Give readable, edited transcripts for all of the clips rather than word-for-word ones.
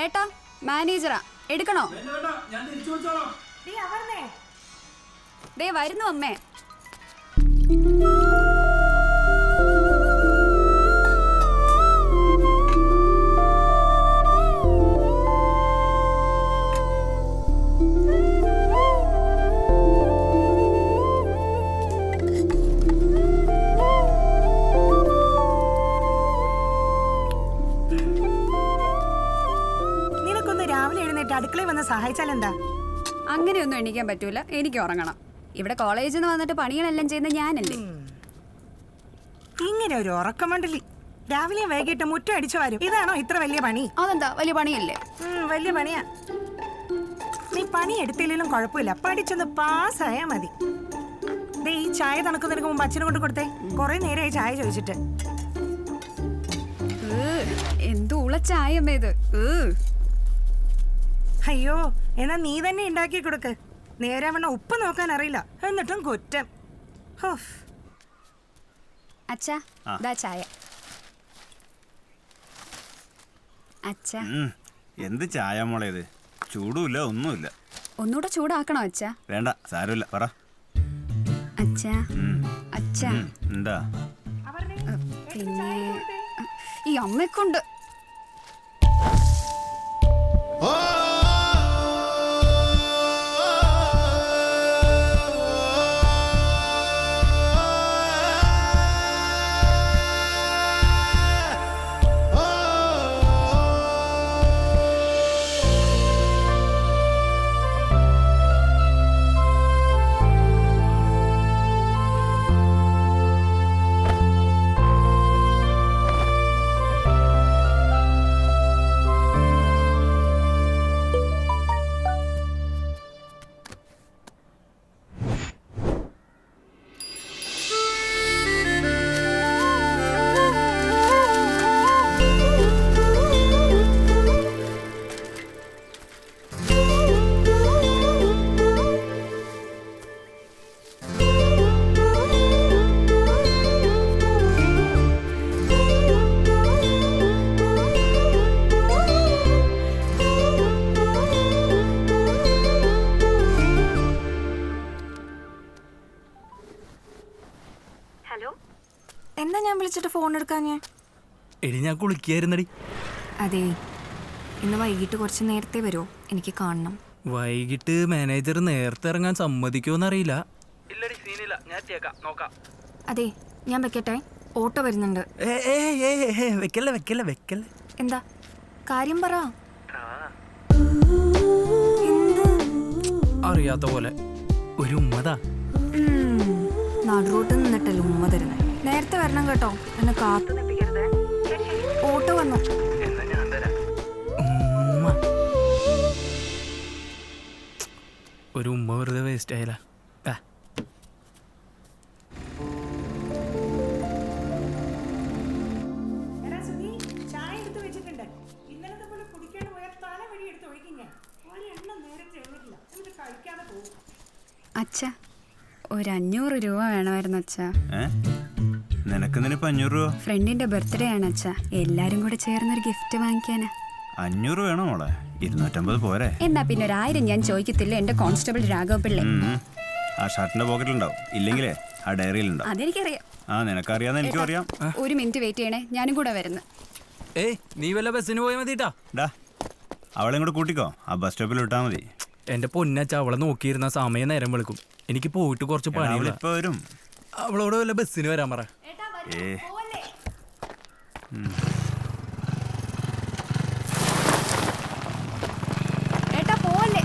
ഏട്ടാ മാനേജറാ, എടുക്കണോ? ദേ വരുന്നു അമ്മേ. അടുക്കളയിൽ വന്ന് സഹായിച്ചാൽ എന്താ? അങ്ങനെയൊന്നും എണീക്കാൻ പറ്റൂല, എനിക്ക് ഉറങ്ങണം. ഇവിടെ കോളേജിൽ നിന്ന് വന്നിട്ട് പണികളെല്ലാം ചെയ്യുന്ന ഞാനല്ലേ. ഇങ്ങനെ ഒരു ഉറക്കമണ്ടലി രാവിലെ വൈകിട്ട് മുറ്റം അടിച്ചു വരും. ഇതാണോ ഇത്ര വലിയ പണി? അതെന്താ വലിയ പണിയല്ലേ? വലിയ പണിയാ. നീ പണി എടുത്തില്ലെങ്കിലും കുഴപ്പമില്ല, പഠിച്ചൊന്ന് പാസ്സായാ മതി. ഈ ചായ തണുക്കുന്നതിന് മുമ്പ് അച്ഛനെ കൊണ്ട് കൊടുത്തേ. കുറെ നേരമായി ചായ ചോദിച്ചിട്ട്. എന്തൂള ചായ അമ്മ ഇത്. അയ്യോ, എന്നാ നീ തന്നെ ഉണ്ടാക്കി കൊടുക്ക്. നേരാവണ്ണം ഉപ്പ് നോക്കാൻ അറിയില്ല, എന്നിട്ടും കുറ്റം. അച്ഛാ ദാ ചായ. അച്ഛാ എന്ത് ചായ മോളെ ഇത്? ചൂടുമില്ല, ഒന്നുമില്ല. ഒന്നുകൂടെ ചൂടാക്കണോ അച്ഛാ? വേണ്ട, സാരമില്ല, പറ. അച്ഛാ അച്ഛാ എന്താ? പിന്നെ ഈ അമ്മക്കൊണ്ട് എന്താ ഞാൻ വിളിച്ചിട്ട് ഫോൺ എടുക്കാഞ്ഞേ? എടി ഞാൻ കുളിക്കായിരുന്നടി. അതെ, ഇന്ന് വൈകിട്ട് കുറച്ച് നേരത്തെ വരുമോ? എനിക്ക് കാണണം. വൈകിട്ട് മാനേജർ നേരത്തെ ഇറങ്ങാൻ സമ്മതിക്കുമോന്നറിയില്ല. അതെ, ഞാൻ വെക്കട്ടെ, ഓട്ടോ വരുന്നുണ്ട്. വെക്കല്ലേ വെക്കല്ലേ വെക്കല്ലേ. എന്താ കാര്യം പറ. അറിയാത്ത പോലെ ഒരു ഉമ്മതാ. നടുറോട്ട് നിന്നിട്ടല്ലേ ഉമ്മ തരുന്നത്. നേരത്തെ വരണം കേട്ടോ, എന്നെ കാത്തു നിൽപ്പിക്കരുത്. ഓട്ടോ വന്നു. ഒരു ഉമ്മ വെറുതെ വേസ്റ്റ് ആയില്ല. അച്ഛാ ഒരു 500 രൂപ വേണമായിരുന്നു അച്ഛാ. നിനക്ക് 500 രൂപ? ഫ്രണ്ടിന്റെ ബർത്ത്ഡേ ആണ് അച്ഛാ, എല്ലാരും കൂടെ ചേർന്നൊരു ഗിഫ്റ്റ് വാങ്ങിക്കാനാ. 500 വേണോ മോളെ? 250 പോരെ? എന്നാ പിന്നെ 1000 ഞാൻ ചോദിക്കത്തില്ല, എന്റെ കോൺസ്റ്റബിൾ രാഘവ പിള്ളേ. ആ ഷർട്ടിന്റെ പോക്കറ്റിലുണ്ടാവും, ഇല്ലെങ്കിലേ ആ ഡയറിയിലുണ്ടാവും. അതെനിക്കറിയാം. ആ നിനക്കറിയാന്ന് എനിക്കും അറിയാം. ഒരു മിനിറ്റ് വെയിറ്റ് ചെയ്യണേ, ഞാനും കൂടെ വരുന്നു. നീ വല്ല ബസ്സിന് പോയാൽ മതിട്ടാ. അവളെയും കൂടെ കൂട്ടിക്കോ, ആ ബസ് സ്റ്റോപ്പിൽ വിട്ടാ മതി. എന്റെ പൊന്നച്ച, അവളെ നോക്കിയിരുന്ന സമയം നേരം വെളുക്കും. എനിക്ക് പോയിട്ട് കുറച്ച് പണി. ഇപ്പൊ വരും. അവളോട് വല്ല ബസ്സിന് വരാൻ പറ. ഏട്ടാ പോവല്ലേ?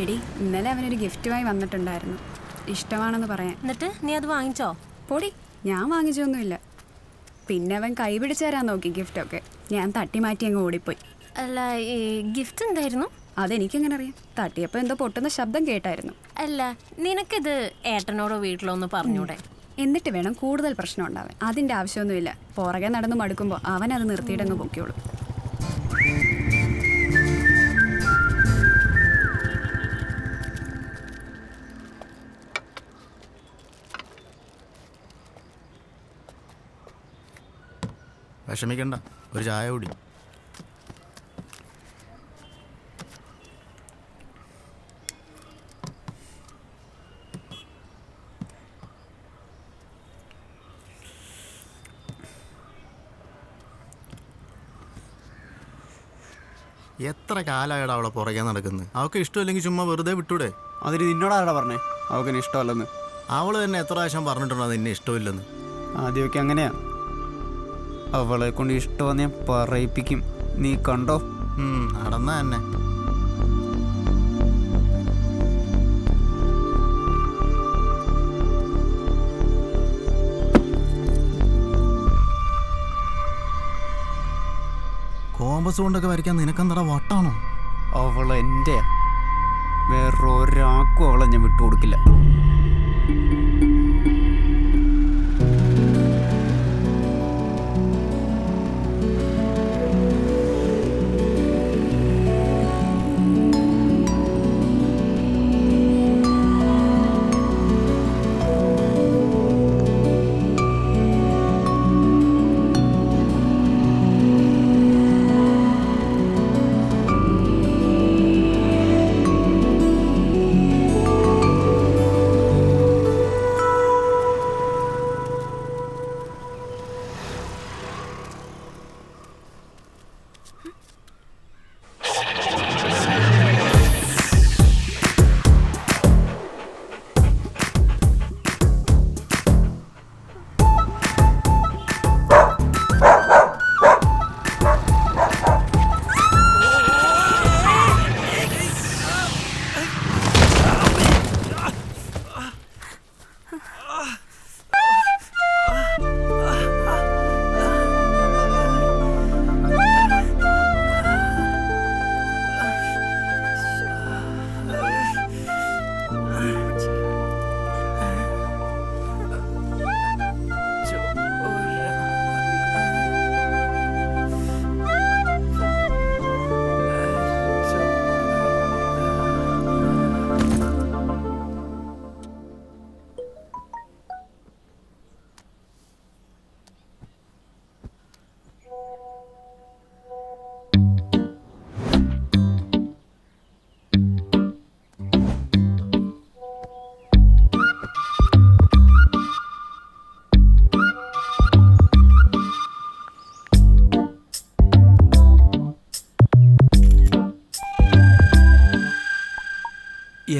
എടി, ഇന്നലെ അവനൊരു ഗിഫ്റ്റുമായി വന്നിട്ടുണ്ടായിരുന്നു, ഇഷ്ടമാണെന്ന് പറയാൻ. എന്നിട്ട് നീ അത് വാങ്ങിച്ചോ? പൊടി, ഞാൻ വാങ്ങിച്ചൊന്നുമില്ല. പിന്നെ അവൻ കൈ പിടിച്ചു തരാൻ നോക്കി ഗിഫ്റ്റൊക്കെ, ഞാൻ തട്ടി മാറ്റി അങ്ങ് ഓടിപ്പോയി. അല്ല, ഗിഫ്റ്റ് എന്തായിരുന്നു? അതെനിക്കെങ്ങനെ അറിയാം? തട്ടിയപ്പോൾ എന്തോ പൊട്ടുന്ന ശബ്ദം കേട്ടായിരുന്നു. അല്ല, നിനക്കിത് ഏട്ടനോടോ വീട്ടിലോ ഒന്ന് പറഞ്ഞൂടെ? എന്നിട്ട് വേണം കൂടുതൽ പ്രശ്നം ഉണ്ടാവാൻ. അതിൻ്റെ ആവശ്യമൊന്നുമില്ല. പുറകെ നടന്ന് മടുക്കുമ്പോൾ അവൻ അത് നിർത്തിയിട്ടങ്ങ് പൊക്കിയോളൂ. വിഷമിക്കണ്ട, ഒരു ചായ കൂടി. എത്ര കാലമായിട്ട് അവളെ പുറകെ നടക്കുന്നത്? അവൾക്ക് ഇഷ്ടമില്ലെങ്കിൽ ചുമ്മാ വെറുതെ വിട്ടൂടെ? അതിന് നിന്നോടാരാ പറഞ്ഞേ അവൾക്ക് ഇഷ്ടമല്ലെന്ന്? അവൾ തന്നെ എത്ര പ്രാവശ്യം പറഞ്ഞിട്ടുണ്ടോ നിന്നെ ഇഷ്ടമില്ലെന്ന്? ആദ്യമൊക്കെ അങ്ങനെയാ. അവളെ കൊണ്ട് ഇഷ്ടമെന്ന് ഞാൻ പറയിപ്പിക്കും. നീ കണ്ടോ? നടന്ന തന്നെ. കോമ്പസ് കൊണ്ടൊക്കെ വരയ്ക്കാൻ നിനക്കെന്താ വട്ടാണോ? അവൾ എൻ്റെ വേറൊരാൾക്കും അവളെ ഞാൻ വിട്ടുകൊടുക്കില്ല.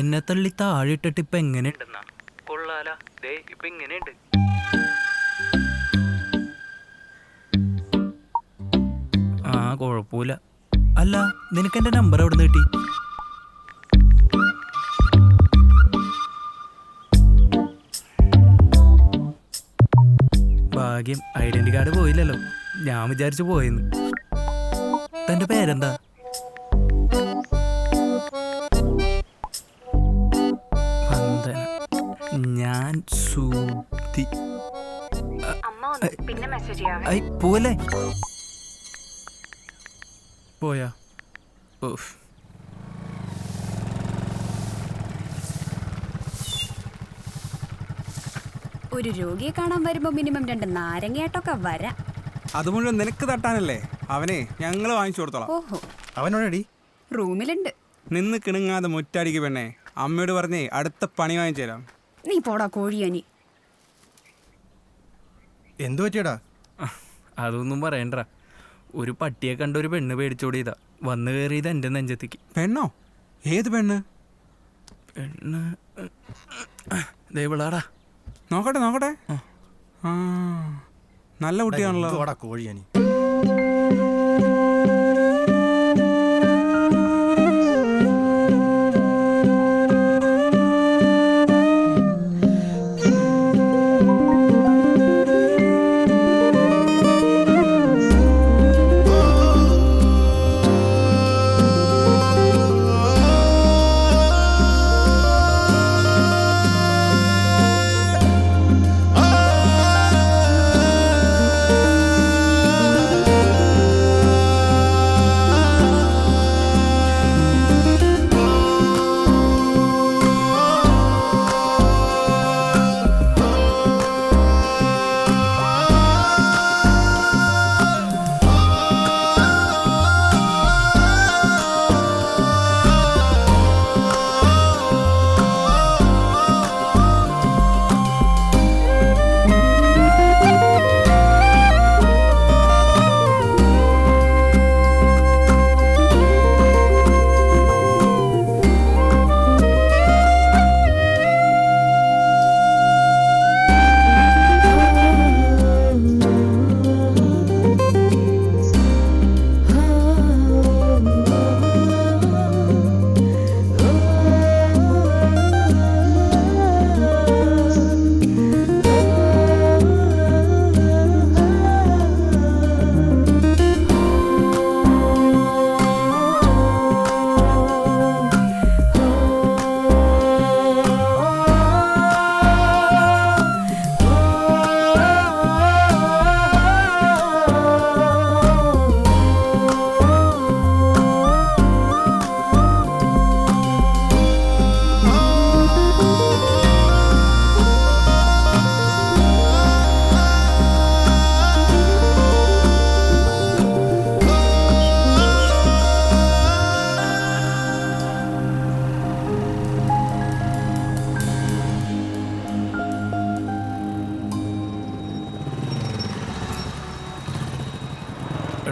എന്നെ തള്ളി താഴെയിട്ടിട്ട് ഇപ്പൊ എങ്ങനെയുണ്ടെന്നാ? കൊള്ളാല, ദേ ഇപ്പൊ എങ്ങനെയുണ്ട്? ആ, കുഴപ്പമില്ല. അല്ല, നിനക്ക് എന്റെ നമ്പർ എവിടെ നിന്ന് കിട്ടി? ഭാഗ്യം, ഐഡന്റി കാർഡ് പോയില്ലല്ലോ. ഞാൻ വിചാരിച്ചു പോയെന്ന്. തന്റെ പേരെന്താ? ഞാൻ സൂതി. പിന്നെ മെസ്സേജ് ചെയ്യാവേ. ഐ പോലെ പോയാ? ഓഫ്. ഒരു രോഗിയെ കാണാൻ വരുമ്പോൾ മിനിമം 2 നാരങ്ങയായിട്ടൊക്കെ വരാം. അത് മുഴുവൻ നിനക്ക് തട്ടാനല്ലേ? അവനെ ഞങ്ങൾ വാങ്ങിച്ചു കൊടുത്തോളാം. ഓഹോ, അവനോടടി റൂമിലുണ്ട്. നിന്ന് കിണുങ്ങാതെ മുറ്റാടിക്ക് പെണ്ണേ. അമ്മയോട് പറഞ്ഞേ അടുത്ത പണി വാങ്ങിച്ചു തരാം. നീ പോടാ കോഴിയാനി. എന്തു പറ്റിയടാ? അതൊന്നും പറയണ്ട. ഒരു പട്ടിയെ കണ്ട ഒരു പെണ്ണ് പേടിച്ചോടിയതാ. വന്നു കയറിയത് എൻ്റെ നെഞ്ചത്തേക്ക്. പെണ്ണോ? ഏത് പെണ്ണ്? പെണ്ണ് ദൈവളാടാ. നോക്കട്ടെ നോക്കട്ടെ. ആ, നല്ല കുട്ടിയാണല്ലോ. കോഴിയാനി.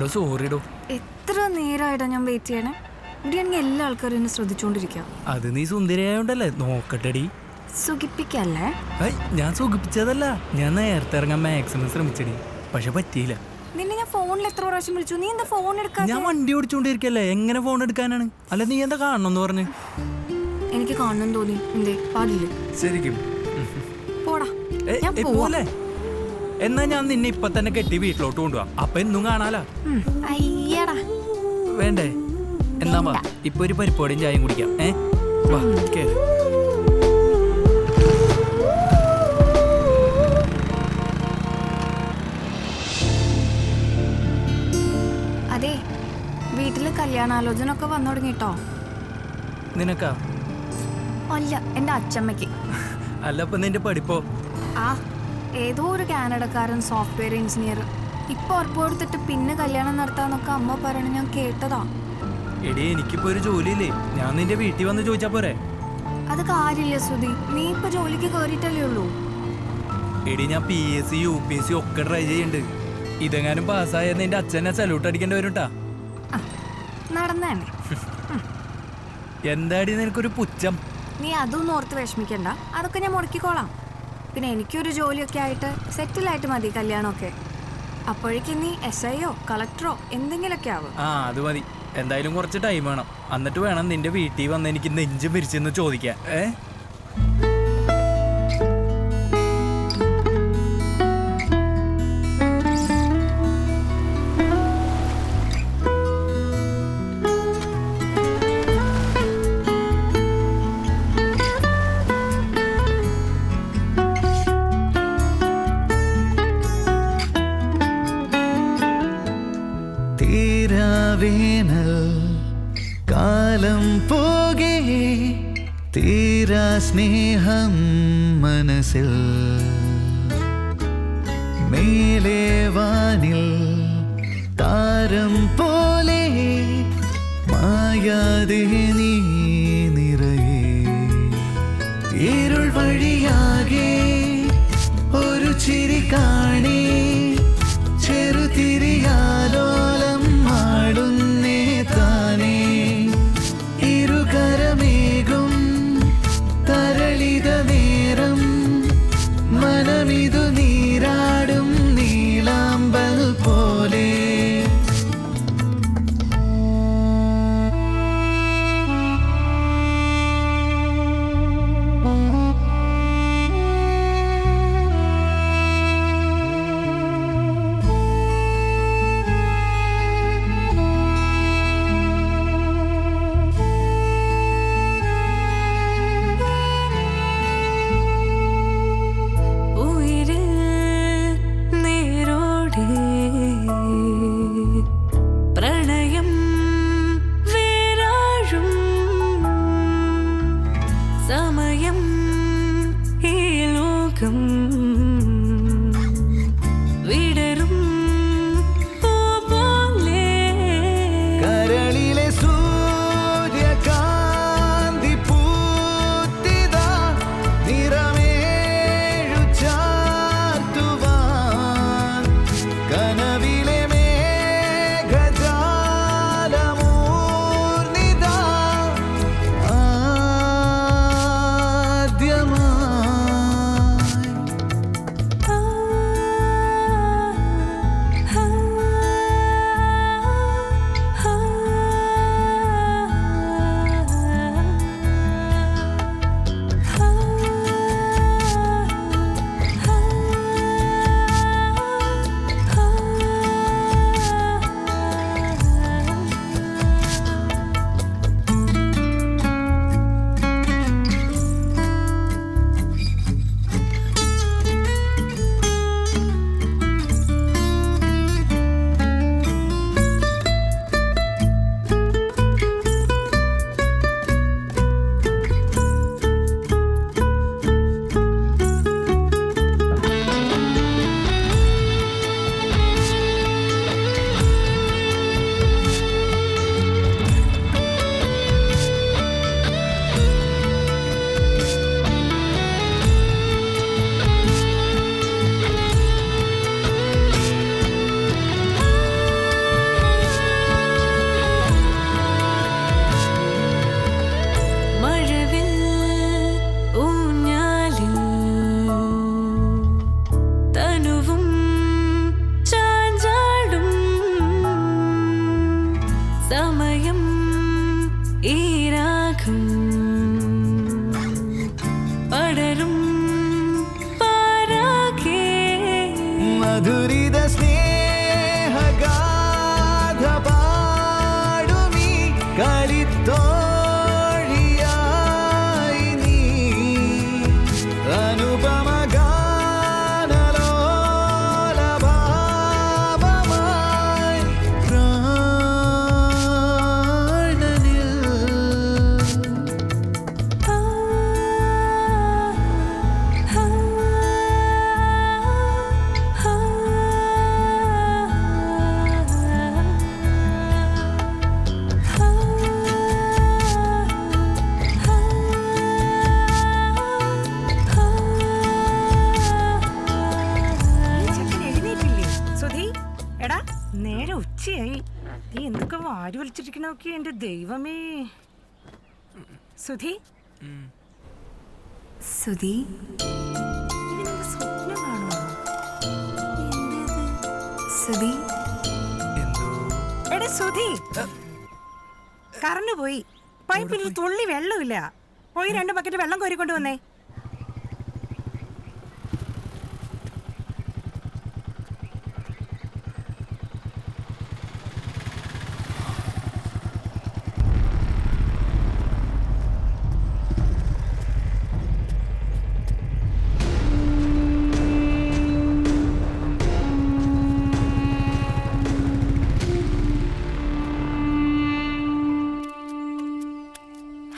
എടോ സോറിടോ. എത്ര നേരമായിട്ടാ ഞാൻ വെയിറ്റ് ചെയ്യണേ. ഇവിടെയാണെങ്കിൽ എല്ലാ ആൾക്കാരും എന്നെ ശ്രദ്ധിച്ചുകൊണ്ടിരിക്കുക. അത് നീ സുന്ദരിയായോണ്ടല്ലേ. നോക്കട്ടെടി. സുഖിപ്പിക്കല്ലേ? ഞാൻ സുഖിപ്പിച്ചതല്ല, ഞാൻ നേരത്തെ ഇറങ്ങാൻ മാക്സിമം ശ്രമിച്ചടി, പക്ഷെ പറ്റിയില്ല. നിന്നെ ഞാൻ ഫോണിൽ എത്ര പ്രാവശ്യം വിളിച്ചു, നീ എന്താ ഫോൺ എടുക്കാൻ? ഞാൻ വണ്ടി ഓടിച്ചോണ്ടിരിക്കല്ലേ, എങ്ങനെ ഫോൺ എടുക്കാനാണ്? അല്ല നീ എന്താ കാണണമെന്ന് പറഞ്ഞു? എനിക്ക് കാണണം തോന്നി. എന്തേ പാടില്ല? ശരിക്കും പോടാ, ഞാൻ പോലെ. എന്നാ ഞാൻ നിന്നെ ഇപ്പൊ തന്നെ കെട്ടി വീട്ടിലോട്ട് കൊണ്ടുപോവാ, അപ്പൊ എന്നും കാണാലാ. അയ്യടാ വേണ്ടേ? എന്നാ വാ, ഇപ്പൊ ഒരു പരിപ്പോടിയും ചായയും കുടിക്കാം. വാ കേറ്. അതെ, വീട്ടില് കല്യാണാലോചന ഒക്കെ വന്നു തുടങ്ങിട്ടോ. നിനക്കാ? അല്ല, എന്റെ അച്ചമ്മയ്ക്ക്. അല്ല അപ്പൊ നിന്റെ പഠിപ്പോ? ആ, ഏതോ ഒരു കാനഡക്കാരൻ സോഫ്റ്റ്വെയർ എഞ്ചിനീയർ. ഇപ്പൊ ഉറപ്പ് കൊടുത്തിട്ട് പിന്നെ കല്യാണം നടത്താന്നൊക്കെ അമ്മ പറയണ ഞാൻ കേട്ടതാ. എടി എനിക്കിപ്പോ ഒരു ജോലിയില്ലേ, ഞാൻ നിന്റെ വീട്ടിൽ വന്ന് ചോദിച്ചാ പോരെ? അത് കാര്യമില്ല സുധി, നീ ഇപ്പൊ ജോലിക്ക് കയറിയിട്ടല്ലേ ഉള്ളൂ. എടി ഞാൻ PSC UPSC ഒക്കെ ട്രൈ ചെയ്യുന്നുണ്ട്. ഇതെങ്ങാനും പാസ്സായ നിന്റെ അച്ഛനെ സല്യൂട്ട് അടിക്കേണ്ടി വരും ട്ടാ. നടന്നേ. എന്താടി നിനക്കൊരു പുച്ഛം? നീ അതൊന്നും ഓർത്ത് വിഷമിക്കണ്ട, അതൊക്കെ ഞാൻ മുടക്കിക്കോളാം. പിന്നെ എനിക്കൊരു ജോലിയൊക്കെ ആയിട്ട് സെറ്റിലായിട്ട് മതി കല്യാണമൊക്കെ. അപ്പോഴേക്കും നീ SIയോ കളക്ടറോ എന്തെങ്കിലുമൊക്കെ ആവും. അത് മതി. എന്തായാലും കുറച്ച് ടൈം വേണം, എന്നിട്ട് വേണം നിന്റെ വീട്ടിൽ വന്ന് എനിക്ക് നെഞ്ചും പിരിച്ചെന്ന് ചോദിക്കാൻ. വേനൽ കാലം പോകെ തീരാ സ്നേഹം മനസ്സിൽ മേലെ വാനിൽ താരം പോലെ മായാതെ നീ നിറയെ ഇരുൾ വഴിയാകെ ഒരു ചിരി കാണി ചെറുതിരിയാലോലം ആടുന്നേ താനേ ഇരുകരമേകും തരളിത നേരം മനമിതു നീരാടും നീലാമ്പൽ പോലെ മധുരിത സ്നേഹഗാഥ പാടുമീ കളിത്തോഴിയായി നീ അനുപമ ഗാനലോലഭാവമായി പ്രാണനിൽ ഈ ചെക്കൻ എഴുന്നേറ്റില്ലേ? സുധി, എടാ നേരെ ഉച്ചയായി. നീ എന്തൊക്കെ വാരി വലിച്ചിരിക്കണോക്കെ എന്റെ ദൈവമേ. സുധി, സുധി, ഇവനെന്ത് സ്വപ്നം കാണുമോ? എന്തേത്? സുധി, എടാ സുധി, കറണ്ട് പോയി. പൈപ്പിൽ ഒരു തുള്ളി വെള്ളമില്ല. പോയി 2 ബക്കറ്റ് വെള്ളം കോരിക്കൊണ്ട് വന്നേ.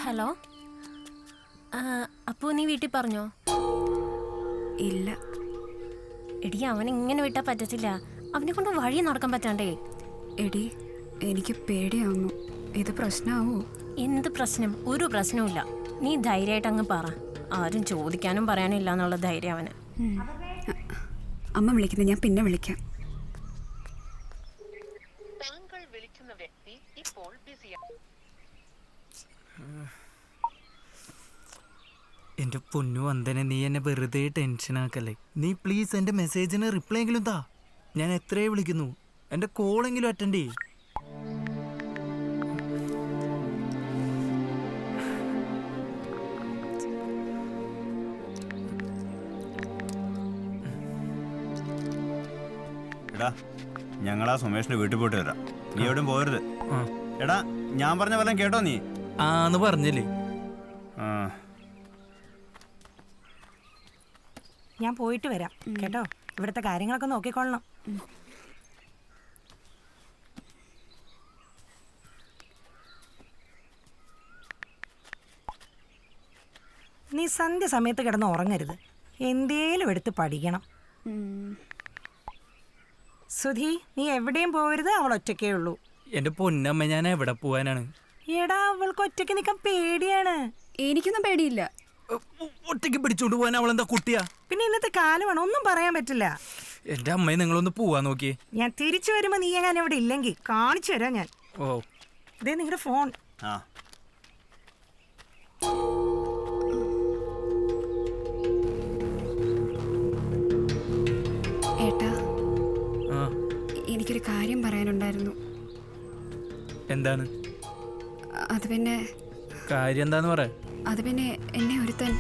ഹലോ, അപ്പു നീ വീട്ടിൽ പറഞ്ഞോ? ഇല്ല. എടി അവൻ ഇങ്ങനെ വിട്ടാൽ പറ്റത്തില്ല. അവനെ കൊണ്ട് വഴി നടക്കാൻ പറ്റാണ്ടേ. എടി എനിക്ക് പേടിയാവുന്നു. ഇത് പ്രശ്നമാവോ? എന്ത് പ്രശ്നം? ഒരു പ്രശ്നവുമില്ല. നീ ധൈര്യമായിട്ട് അങ്ങ് പറ. ആരും ചോദിക്കാനും പറയാനും ഇല്ല എന്നുള്ള ധൈര്യം അവന്. അമ്മ വിളിക്കുന്നത്, ഞാൻ പിന്നെ വിളിക്കാം. എൻ്റെ പൊന്നു വന്ദന, നീ എന്നെ വെറുതെ ടെൻഷനാക്കല്ലേ. നീ പ്ലീസ് എൻ്റെ മെസ്സേജിന് റിപ്ലൈ എങ്കിലും താ. ഞാൻ എത്രയേ വിളിക്കുന്നു, എൻ്റെ കോളെങ്കിലും അറ്റൻഡ് ചെയ്യും. എടാ ഞങ്ങളാ സുമേഷിന്റെ വീട്ടിൽ പോയിട്ട് വരാം. നീ എവിടെയും പോരുത്. ആ എടാ ഞാൻ പറഞ്ഞ വല്ലതും കേട്ടോ നീ? ആന്ന് പറഞ്ഞില്ലേ. ആ ഞാൻ പോയിട്ട് വരാം കേട്ടോ. ഇവിടുത്തെ കാര്യങ്ങളൊക്കെ നോക്കിക്കൊള്ളണം. നീ സന്ധ്യ സമയത്ത് കിടന്ന് ഉറങ്ങരുത്. എന്തേലും എടുത്ത് പഠിക്കണം. സുധി, നീ എവിടെയും പോകരുത്. അവൾ ഒറ്റയ്ക്കേ ഉള്ളൂ. എൻ്റെ പൊന്നമ്മ, ഞാൻ എവിടെ പോവാനാണ്? എടാ അവൾക്ക് ഒറ്റയ്ക്ക് നിൽക്കാൻ പേടിയാണ്. എനിക്കൊന്നും പേടിയില്ല. ഒറ്റയ്ക്ക് പിടിച്ചോണ്ട് പോവാൻ അവളെന്താ കുട്ടിയാ? പിന്നെ ഇന്നത്തെ കാലമാണ്, ഒന്നും പറയാൻ പറ്റില്ല. എൻ്റെ അമ്മയെ നിങ്ങളൊന്ന് പോവാൻ നോക്കിയേ. ഞാൻ തിരിച്ചു വരുമ്പോ നീ എങ്ങനെ ഇവിടെ ഇല്ലെങ്കിൽ കാണിച്ചു തരാം ഞാൻ. ഓ ഇതേ നിങ്ങളുടെ ഫോൺ. ആ ഏട്ടാ, ആ എനിക്കൊരു കാര്യം പറയാനുണ്ടായിരുന്നു. എന്താണ് അത് പിന്നെ കാര്യം? എന്താന്ന് പറയാ? അത് പിന്നെ എന്നെ ഒരുത്തൻ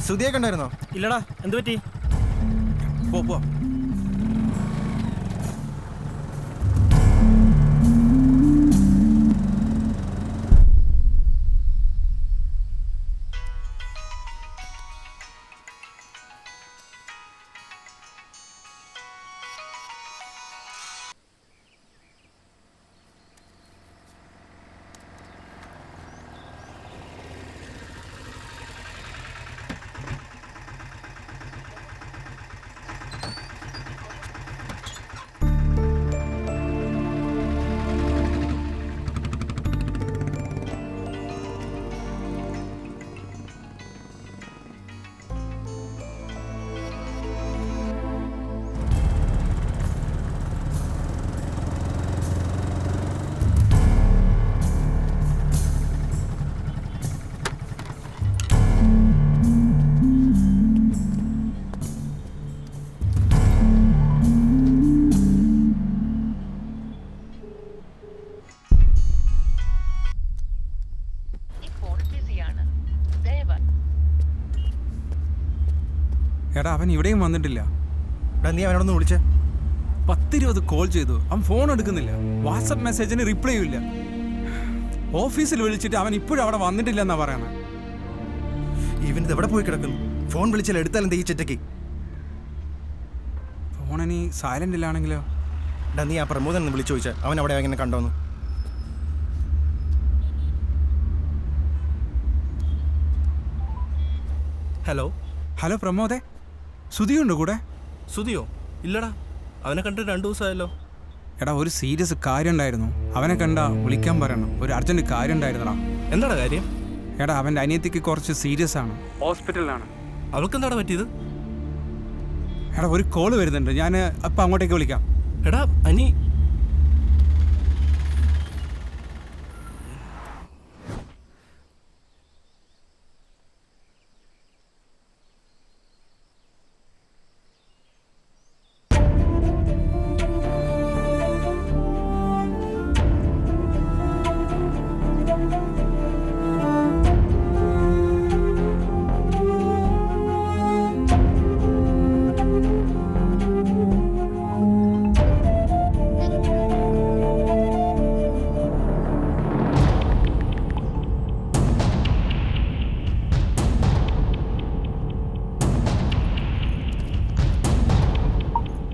സുധിയെ കണ്ടായിരുന്നോ? ഇല്ലടാ, എന്ത് പറ്റി? പോ. എടാ അവൻ ഇവിടെയും വന്നിട്ടില്ല. എടാ നീ അവനോടൊന്ന് വിളിച്ചേ. 10-20 കോൾ ചെയ്തു, അവൻ ഫോൺ എടുക്കുന്നില്ല. വാട്സപ്പ് മെസ്സേജിന് റിപ്ലൈയും ഇല്ല. ഓഫീസിൽ വിളിച്ചിട്ട് അവൻ ഇപ്പോഴും അവിടെ വന്നിട്ടില്ല എന്നാ പറയുന്നത്. ഇവനിത് എവിടെ പോയി കിടക്കുന്നു? ഫോൺ വിളിച്ചാൽ എടുത്താലെന്താ ഈ ചെറ്റയ്ക്ക്? ഫോണിനി സൈലന്റിലാണെങ്കിലോ? എടാ നീ ആ പ്രമോദൻ ഒന്ന് വിളിച്ചു ചോദിച്ചാൽ അവൻ അവിടെ എങ്ങനെ കണ്ടോന്ന്. ഹലോ ഹലോ പ്രമോദേ, സുധിയുണ്ടോ കൂടെ? സുധിയോ? ഇല്ലടാ, അവനെ കണ്ടിട്ട് 2 ദിവസമായല്ലോ. എടാ ഒരു സീരിയസ് കാര്യം ഉണ്ടായിരുന്നു, അവനെ കണ്ടാ വിളിക്കാൻ പറയണം. ഒരു അർജന്റ് കാര്യം ഉണ്ടായിരുന്നടാ. എന്താടാ കാര്യം? എടാ അവൻ്റെ അനിയത്തിക്ക് കുറച്ച് സീരിയസ് ആണ്, ഹോസ്പിറ്റലിലാണ്. അവൾക്ക് എന്താടാ പറ്റിയത്? എടാ ഒരു കോള് വരുന്നുണ്ട്, ഞാൻ അപ്പം അങ്ങോട്ടേക്ക് വിളിക്കാം. എടാ അനി,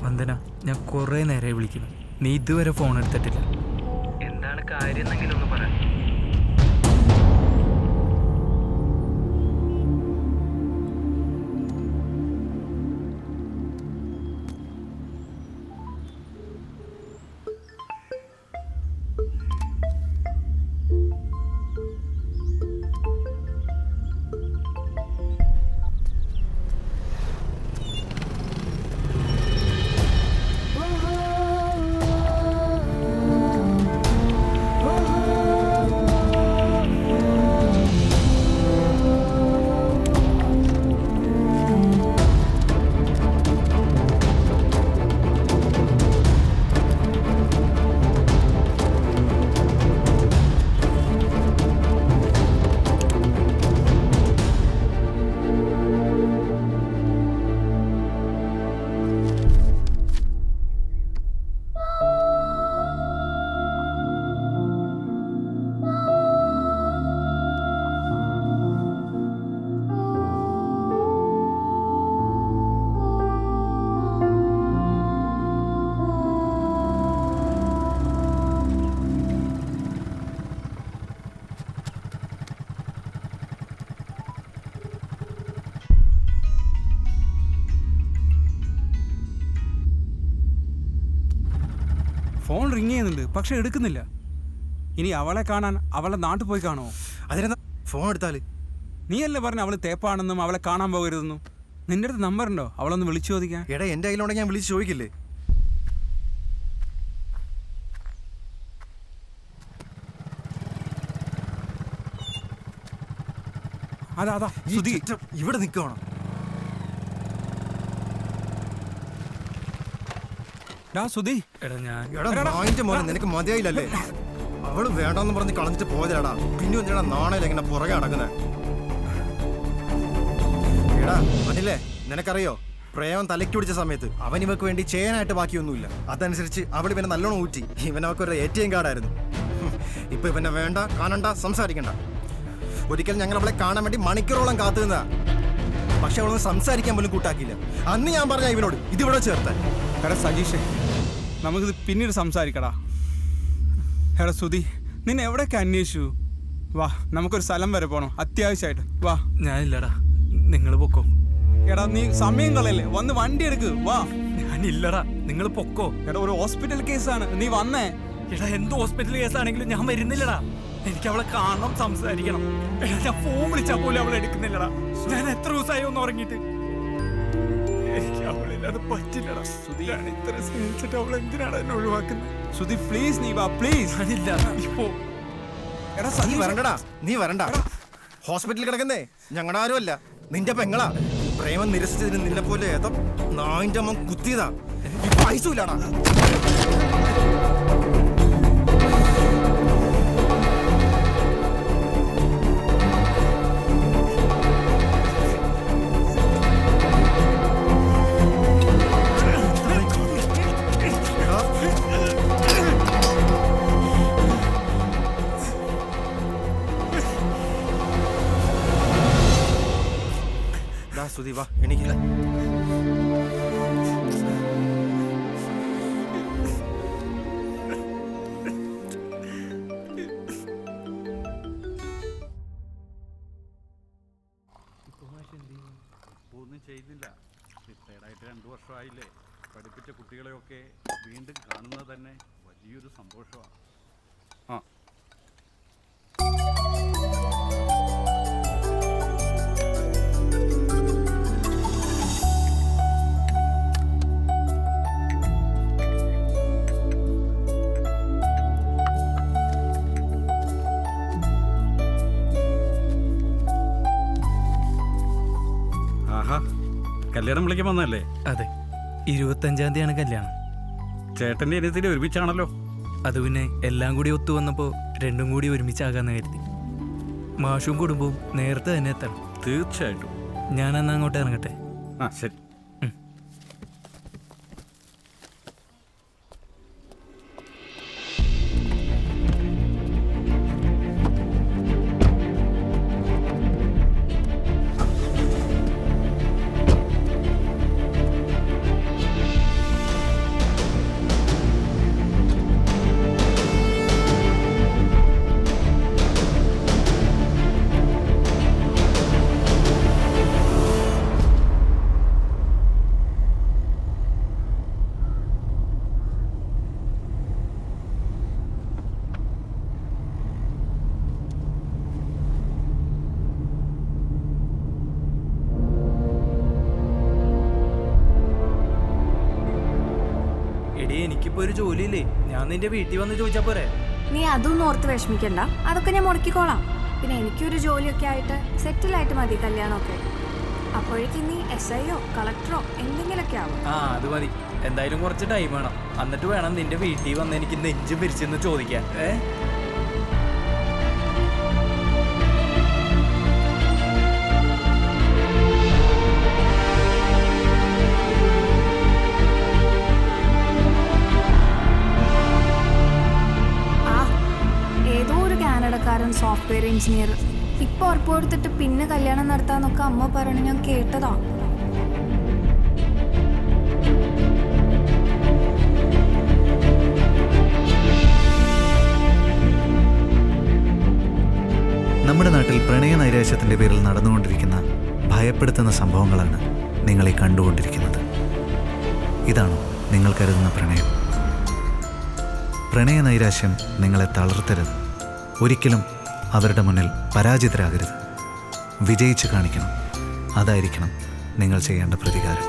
വന്ദന, ഞാൻ കുറേ നേരമായി വിളിക്കുന്നു, നീ ഇതുവരെ ഫോൺ എടുത്തിട്ടില്ല. എന്താണ് കാര്യം എന്നെങ്കിലും ഒന്ന് പറയാം. ഫോൺ റിങ് ചെയ്യുന്നുണ്ട്, പക്ഷെ എടുക്കുന്നില്ല. ഇനി അവളെ കാണാൻ അവളെ നാട്ടിൽ പോയി കാണുമോ? അതിനെന്താ ഫോൺ എടുത്താൽ? നീയല്ലേ പറഞ്ഞ അവള് തേപ്പാണെന്നും അവളെ കാണാൻ പോകരുതെന്നും. നിന്റെ അടുത്ത് നമ്പർ ഉണ്ടോ അവളൊന്ന് വിളിച്ചു ചോദിക്കാൻ? എടാ എൻ്റെ കയ്യിലുണ്ടെങ്കിൽ ഞാൻ വിളിച്ച് ചോദിക്കില്ലേ? അതാ ഈ ചുറ്റം ഇവിടെ നിൽക്കണം. സുധി, എടാ ഞാൻ എടാ നായിന്റെ മോനെ, നിനക്ക് മതിയായില്ലല്ലേ? അവള് വേണ്ടെന്ന് പറഞ്ഞ് കളഞ്ഞിട്ട് പോയതാടാ. പിന്നെ എന്തിനാ നാണയല്ല ഇങ്ങനെ പുറകെ നടക്കുന്നത്? എടാ അനിലേ, നിനക്കറിയോ, പ്രേമം തലയ്ക്ക് പിടിച്ച സമയത്ത് അവൻ ഇവക്ക് വേണ്ടി ചെയ്യാനായിട്ട് ബാക്കിയൊന്നുമില്ല. അതനുസരിച്ച് അവൾ ഇവനെ നല്ലോണം ഊറ്റി. ഇവനവക്കൊരു ATM കാർഡായിരുന്നു. ഇപ്പൊ ഇവനെ വേണ്ട, കാണണ്ട, സംസാരിക്കണ്ട. ഒരിക്കൽ ഞങ്ങൾ അവളെ കാണാൻ വേണ്ടി മണിക്കൂറോളം കാത്തു നിന്നതാ. പക്ഷെ അവളൊന്നും സംസാരിക്കാൻ പോലും കൂട്ടാക്കിയില്ല. അന്ന് ഞാൻ പറഞ്ഞ ഇവനോട് ഇതിവിടെ ചേർത്താൻ. എടാ സജീഷേ, നമുക്കിത് പിന്നീട് സംസാരിക്കടാ. എടാ സുധി, നിന്നെ എവിടെയൊക്കെ അന്വേഷിച്ചു? വാ, നമുക്കൊരു സ്ഥലം വരെ പോകണം അത്യാവശ്യമായിട്ട്. വാ. ഞാനില്ലടാ, നിങ്ങൾ പൊക്കോ. എടാ നീ സമയം കളയല്ലേ, വന്ന് വണ്ടി എടുക്ക്. വാ. ഞാനില്ലടാ, നിങ്ങൾ പൊക്കോ. എടാ ഒരു ഹോസ്പിറ്റൽ കേസാണ്, നീ വന്നേ. എടാ എന്ത് ഹോസ്പിറ്റൽ കേസാണെങ്കിലും ഞാൻ വരുന്നില്ലടാ. എനിക്ക് അവളെ കാണണം, സംസാരിക്കണം. എടാ ഞാൻ ഫോൺ വിളിച്ചാൽ പോലും അവളെ എടുക്കുന്നില്ലടാ. ഞാൻ എത്ര ദിവസമായി ഒന്ന് ഉറങ്ങിയിട്ട്. എനിക്ക് അവളില്ലാതെ പറ്റില്ലടാ. സുധി, ഞാൻ ഇത്ര സ്നേഹിച്ചിട്ട് അവൾ എന്തിനാണ് എന്നെ ഒഴിവാക്കുന്നത്? സുധി പ്ലീസ്, നീ വാ പ്ലീസ്. അതില്ല ഇപ്പോ. എടാ നീ സജീഷ്, വരണ്ടടാ, നീ വരണ്ട. ഹോസ്പിറ്റലിൽ കിടക്കുന്നേ ഞങ്ങളുടെ ആരുമല്ല, നിന്റെ പെങ്ങളാ. പ്രേമം നിരസിച്ചതിന് നിന്നെ പോലെ ഏതോ നായിന്റെ അമ്മ കുത്തിയതാ. പൈസ ഇല്ലാടാ. സുധി വാ എണീക്കില്ല. ഒന്നും ചെയ്യുന്നില്ല. റിട്ടയർഡായിട്ട് 2 വർഷമായില്ലേ. പഠിപ്പിച്ച കുട്ടികളെയൊക്കെ വീണ്ടും കാണുന്നത് തന്നെ വലിയൊരു സന്തോഷമാണ്. ആ കല്യാണം വിളിക്കാൻ വന്നല്ലേ? അതെ, 25-ാം തീയതിയാണ് കല്യാണം. ചേട്ടൻ്റെ ഇനത്തിൽ ഒരുമിച്ചാണല്ലോ. അത് പിന്നെ എല്ലാം കൂടി ഒത്തു വന്നപ്പോൾ രണ്ടും കൂടി ഒരുമിച്ചാകാന്ന് കരുതി. മാഷും കുടുംബവും നേരത്തെ തന്നെ എത്തണം. തീർച്ചയായിട്ടും. ഞാനന്ന് അങ്ങോട്ട് ഇറങ്ങട്ടെ. ആ ശരി. എനിക്കിപ്പോ ഒരു ജോലിയില്ലേ, ഞാൻ നിന്റെ വീട്ടിൽ വന്ന് ചോദിച്ചാ പോരെ? നീ അതൊന്നും ഓർത്ത് വിഷമിക്കണ്ട, അതൊക്കെ ഞാൻ മുടക്കിക്കോളാം. പിന്നെ എനിക്കൊരു ജോലിയൊക്കെ ആയിട്ട് സെറ്റിലായിട്ട് മതി കല്യാണമൊക്കെ. അപ്പോഴേക്കും നീ SIയോ കളക്ടറോ എന്തെങ്കിലുമൊക്കെ ആവും. ആ അത് മതി. എന്തായാലും കുറച്ച് ടൈം വേണം. എന്നിട്ട് വേണം നിന്റെ വീട്ടിൽ വന്ന് എനിക്ക് നെഞ്ചും പിരിച്ചെന്ന് ചോദിക്കാൻ. കാനഡക്കാരൻ സോഫ്റ്റ്വെയർ എഞ്ചിനീയർ ഇപ്പൊ ഉറപ്പ് കൊടുത്തിട്ട് പിന്നെ കല്യാണം നടത്താന്നൊക്കെ അമ്മ പറഞ്ഞു, ഞാൻ കേട്ടതാ. നമ്മുടെ നാട്ടിൽ പ്രണയ നൈരാശ്യത്തിൻ്റെ പേരിൽ നടന്നുകൊണ്ടിരിക്കുന്ന ഭയപ്പെടുത്തുന്ന സംഭവങ്ങളാണ് നിങ്ങളീ കണ്ടുകൊണ്ടിരിക്കുന്നത്. ഇതാണോ നിങ്ങൾ കരുതുന്ന പ്രണയം? പ്രണയ നൈരാശ്യം നിങ്ങളെ തളർത്തരുത്. ഒരിക്കലും അവരുടെ മുന്നിൽ പരാജിതരാകരുത്. വിജയിച്ച് കാണിക്കണം. അതായിരിക്കണം നിങ്ങൾ ചെയ്യേണ്ട പ്രതികാരം.